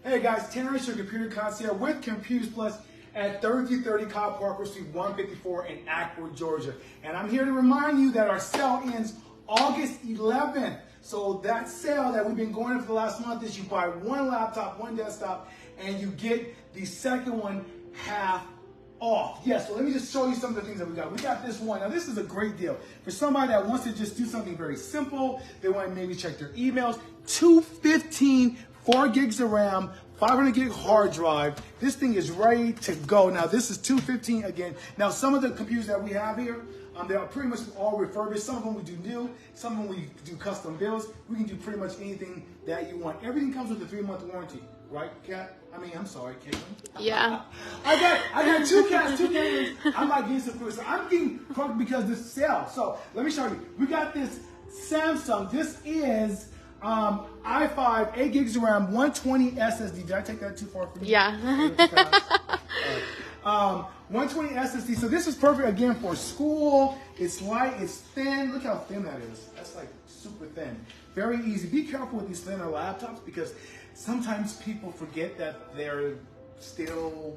Hey guys, Terrence, your computer concierge with Computers Plus at 3330 Cobb Parker Street 154 in Acworth, Georgia. And I'm here to remind you that our sale ends August 11th. So that sale that we've been going on for the last month is you buy one laptop, one desktop, and you get the second one half off. Yes, so let me just show you some of the things that we got. We got this one. Now this is a great deal for somebody that wants to just do something very simple. They want to maybe check their emails. 215 4 gigs of RAM, 500 gig hard drive. This thing is ready to go. Now this is 215 again. Now some of the computers that we have here, they are pretty much all refurbished. Some of them we do new, some of them we do custom builds. We can do pretty much anything that you want. Everything comes with a 3-month warranty, right, Kat? I'm sorry, Caitlin. Yeah. I got two cats, two Caitlins. I'm not getting some food. So I'm getting crunk because this sale. So let me show you. We got this Samsung. This is i5, 8 gigs of RAM, 120 SSD. Did I take that too far for you? Yeah. 120 SSD. So this is perfect again for school. It's light, it's thin. Look how thin that is. That's like super thin. Very easy. Be careful with these thinner laptops because sometimes people forget that they're still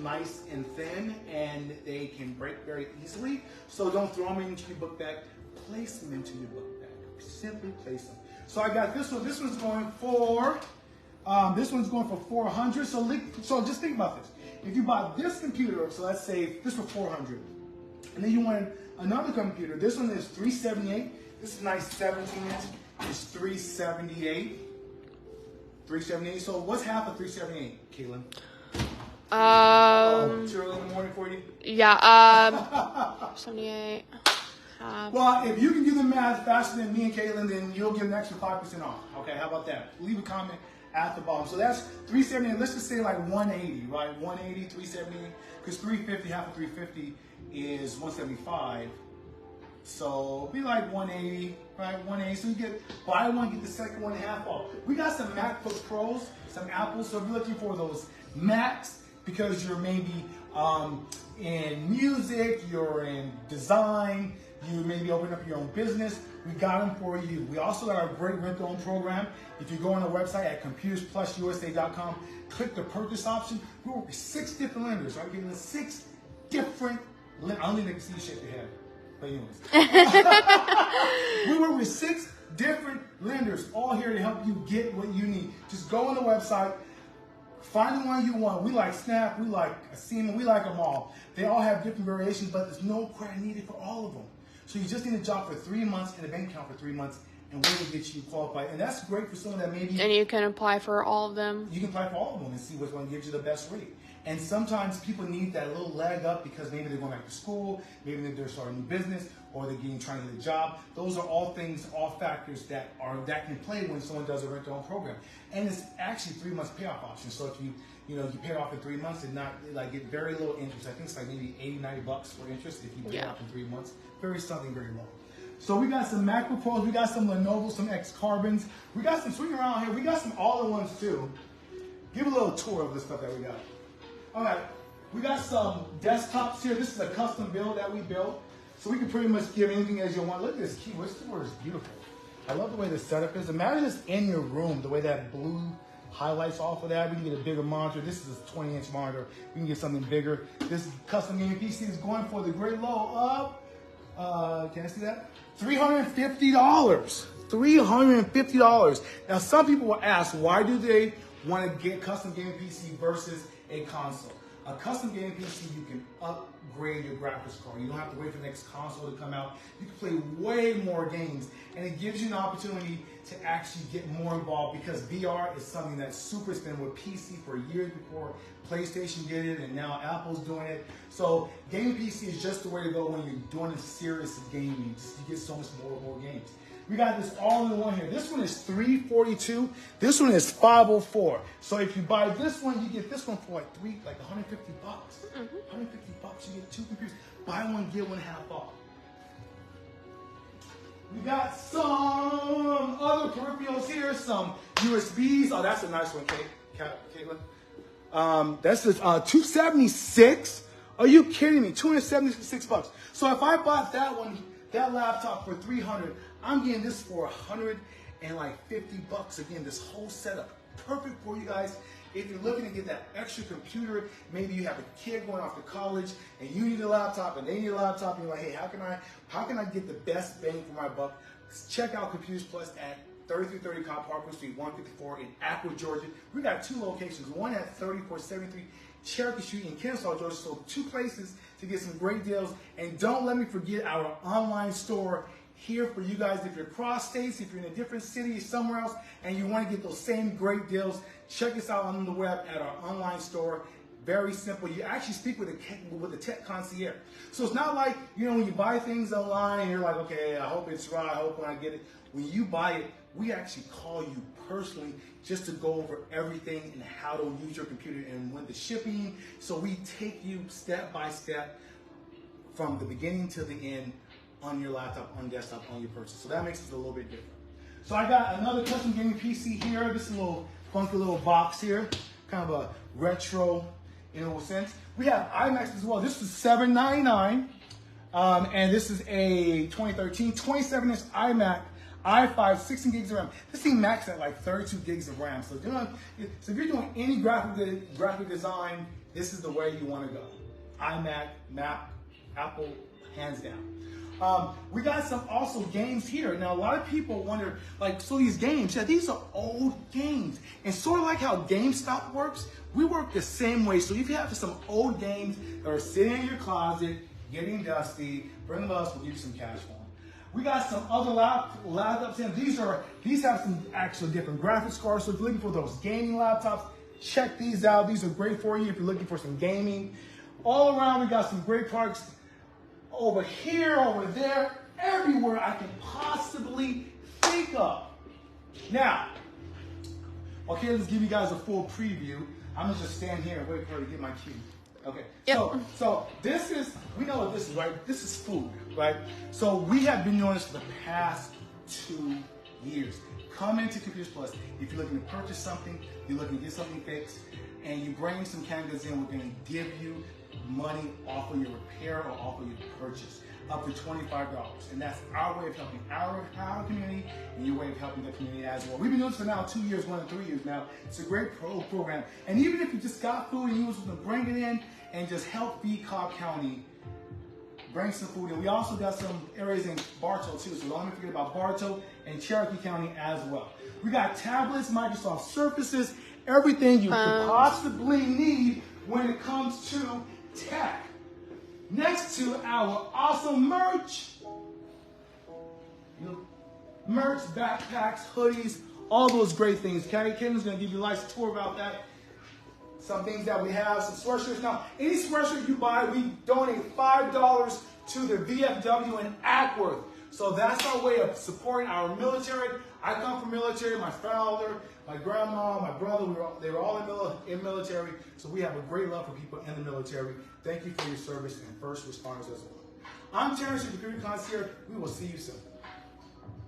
nice and thin and they can break very easily. So don't throw them into your book bag. Place them into your book bag. Simply place them. So I got this one. This one's going for 400. So just think about this. If you bought this computer, so let's say this for 400, and then you wanted another computer. This one is 378. This is a nice 17-inch. It's 378. 378. So what's half of 378, Caitlin? Too early in the morning for you? Yeah. 78. Well, if you can do the math faster than me and Caitlin, then you'll get an extra 5% off. Okay, how about that? Leave a comment at the bottom. So that's 370. Let's just say like 180, right? 180, 370, because 350, half of 350 is 175. So be like 180, right? 180. So you buy one, get the second one half off. We got some MacBook Pros, some Apples. So if you're looking for those Macs because you're maybe in music, you're in design, you maybe open up your own business, we got them for you. We also got our great rent-to-own program. If you go on the website at computersplususa.com, click the purchase option. We work with 6 different lenders, right? We're giving us 6 different lenders. I don't think they can see you shake your head, but anyways. We work with 6 different lenders, all here to help you get what you need. Just go on the website, find the one you want. We like Snap, we like Acima, we like them all. They all have different variations, but there's no credit needed for all of them. So you just need a job for 3 months and a bank account for 3 months, and we will get you qualified. And that's great for someone that maybe... And you can apply for all of them. You can apply for all of them and see which one gives you the best rate. And sometimes people need that little leg up because maybe they're going back to school, maybe they're starting a new business, or they're trying to get a job. Those are all things, all factors that can play when someone does a rent-to-own program. And it's actually 3 months payoff option. So if you pay it off in 3 months and not get very little interest. I think it's like maybe $80, $90 for interest if you pay it off in 3 months. Very low. So we got some MacBook Pros, we got some Lenovo, some X-Carbons. We got some swing around here. We got some all-in-ones too. Give a little tour of the stuff that we got. All right, we got some desktops here. This is a custom build that we built. So we can pretty much give anything as you want. Look at this keyboard. This keyboard is beautiful. I love the way the setup is. Imagine this in your room, the way that blue highlights off of that. We can get a bigger monitor. This is a 20-inch monitor. We can get something bigger. This custom gaming PC is going for the great low of, can I see that? $350. $350. Now, some people will ask, why do they want to get custom gaming PC versus a console? A custom gaming PC, you can upgrade your graphics card. You don't have to wait for the next console to come out. You can play way more games, and it gives you an opportunity to actually get more involved because VR is something that's super been with PC for years before PlayStation did it, and now Apple's doing it. So gaming PC is just the way to go when you're doing a serious gaming. You get so much more games. We got this all-in-one here. This one is $342. This one is $504. So if you buy this one, you get this one for like $150. $150. You get 2 computers. Buy one, get one half off. We got some other peripherals here. Some USBs. Oh, that's a nice one, Caitlin. That's this 276. Are you kidding me? $276. So if I bought that laptop for $300, I'm getting this for $150. and like 50 bucks. Again, this whole setup, perfect for you guys. If you're looking to get that extra computer, maybe you have a kid going off to college and you need a laptop and they need a laptop, and you're like, hey, how can I get the best bang for my buck? Check out Computers Plus at 3330 Cobb Parkway Street 154 in Acworth, Georgia. We got 2 locations, one at 3473 Cherokee Street in Kennesaw, Georgia. So 2 places to get some great deals. And don't let me forget our online store here for you guys. If you're across states, if you're in a different city, somewhere else, and you want to get those same great deals, check us out on the web at our online store. Very simple. You actually speak with a tech concierge. So it's not like, you know, when you buy things online and you're like, okay, I hope it's right, I hope when I get it. When you buy it, we actually call you personally just to go over everything and how to use your computer and when the shipping. So we take you step by step from the beginning to the end on your laptop, on desktop, on your purchase. So that makes it a little bit different. So I got another custom gaming PC here. This is a little funky little box here, kind of a retro, in a sense. We have iMacs as well. This is $799, and this is a 2013 27-inch iMac i5, 16 gigs of RAM. This thing maxed at like 32 gigs of RAM. So if you're doing any graphic design, this is the way you want to go. iMac, Mac, Apple, hands down. We got some also games here. Now a lot of people wonder, like, so these games, yeah, these are old games. And sort of like how GameStop works, we work the same way. So if you have some old games that are sitting in your closet, getting dusty, bring them to us, we'll give you some cash for them. We got some other laptops in. These have some actual different graphics cards. So if you're looking for those gaming laptops, check these out. These are great for you if you're looking for some gaming. All around, we got some great products over here, over there, everywhere I can possibly think of. Now, okay, let's give you guys a full preview. I'm gonna just stand here and wait for her to get my cue. Okay, yep. So this is, we know what this is, right? This is food, right? So we have been doing this for the past 2 years. Come into Computers Plus if you're looking to purchase something, you're looking to get something fixed, and you bring some candidates in, we're gonna give you money off of your repair or off of your purchase, up to $25. And that's our way of helping our community and your way of helping the community as well. We've been doing this for now 2 years, 1 to 3 years now. It's a great program. And even if you just got food and you was going to bring it in and just help feed Cobb County, bring some food in. We also got some areas in Bartow too, so don't forget about Bartow and Cherokee County as well. We got tablets, Microsoft Surfaces, everything you could possibly need when it comes to tech. Next to our awesome merch, merch, backpacks, hoodies, all those great things. Kevin's going to give you a nice tour about that. Some things that we have, some sweatshirts. Now, any sweatshirt you buy, we donate $5 to the VFW in Acworth. So that's our way of supporting our military. I come from military. My father, my grandma, my brother, they were all in military. So we have a great love for people in the military. Thank you for your service and first responders as well. I'm Terrence, your computer concierge. We will see you soon.